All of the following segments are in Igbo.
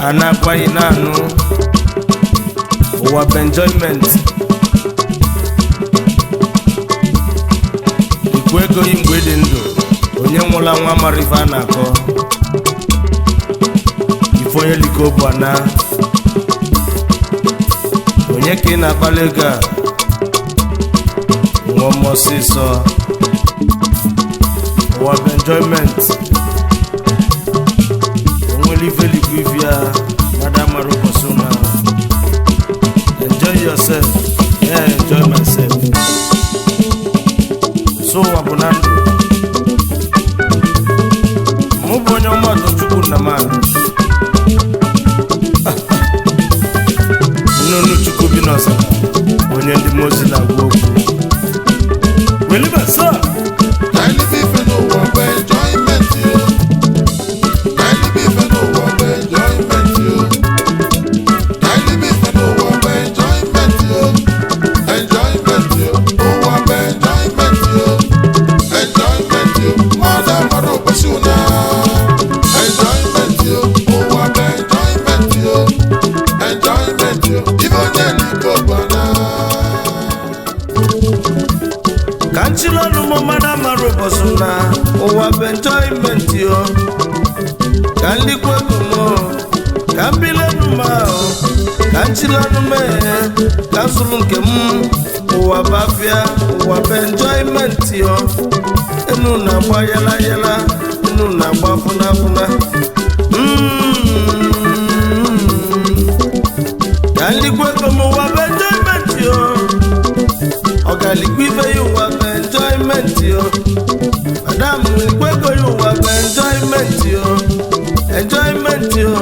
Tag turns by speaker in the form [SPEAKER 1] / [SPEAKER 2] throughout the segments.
[SPEAKER 1] anakwa inanu ụwa bụ enjoyment ikwu ego yi mgbe dị ndụ onye nwụla nwa mara ife a na-akọ ife onye liko bụ ana onye ka ị na-akpali ego a nwa mmụọ ọsịsọ ụwa bụ enjoyment onwere ife likwu ife ya mada mara ụbọchị na enjoy yourself yeah enjoy myself so ụwa bụ na ndụ mụ bụ onye ọmụatụ Chukwu nna m nnụnụ Chukwu bi n'ọzara onye ndị mozi na-agwa okwu weliba so ụwa bụ enjoyment yo ka nlikweku m ka mbilenu m ahụ ka nchilenu mee ka nsụrụ nke m ụwa bụ afịa ụwa bụ enjoyment yo enu na-agba yala yala enu na-agba fụna fụna ka nlikweku m ụwa bụ enjoyment yo ọ ga-alikwa ife ya ụwa bụ enjoyment yo Madam, kweko you have enjoyment yo, enjoyment yo,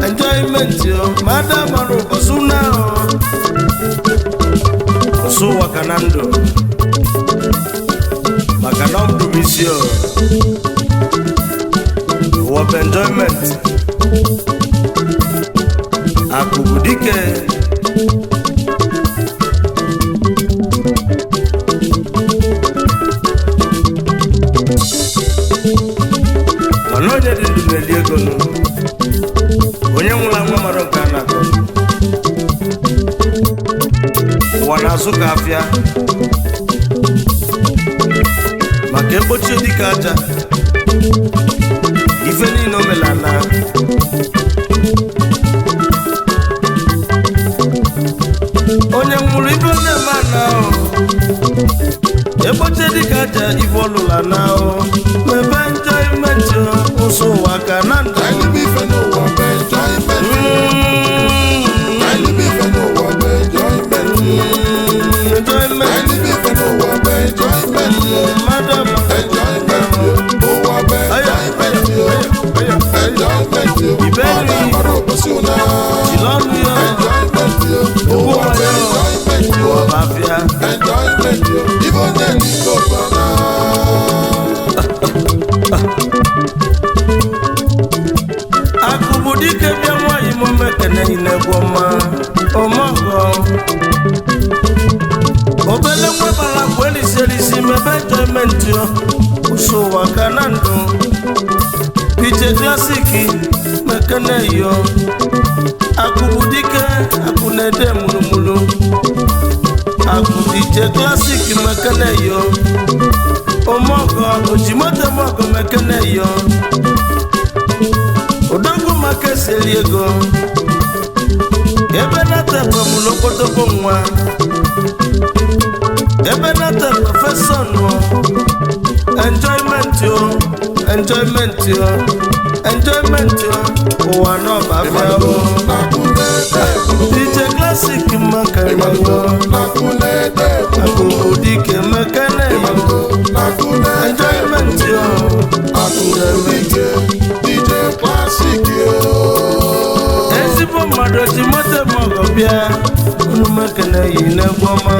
[SPEAKER 1] enjoyment yo. Madam, aruko suna so wakanando, makanom provisio. Wap enjoyment. Akubudike. Onye dị ndụ na-eli ego nụ onye nwụla nwa mara nke a na-akọ ụwa na-azụ ka afịa maka egbochie dịka aja ife niile o mela na onye nwụrụ ife na-eme na egbochie dịka aja ife ọlụla na mebe enjoyment ụsụ ụwa ka na ndụ akụbụdike bịa nwanyị m mekene inegwoma omogo obele nwebara bụ eliselisi mebe enjoyment ụsụ ụwa ka na ndụ pije klasiki mekene yo akụbụdike akụnede mụrụmụrụ akụdije klasiki mekene yo omogo ojimote mogo mekene yo Odango maka eseli ego ebe na-atepe m n'okpotokpo nwa ebe na-atepe profesọ nọ enjoyment yo enjoyment yo enjoyment yo ụwa n'ọba afịa DJ Classic maka yo akụbụdike mekene yo enjoyment yo enjoyment yo ezigbo mmadụ ji moto maọgọ bịa unu mekene yi n'egwọma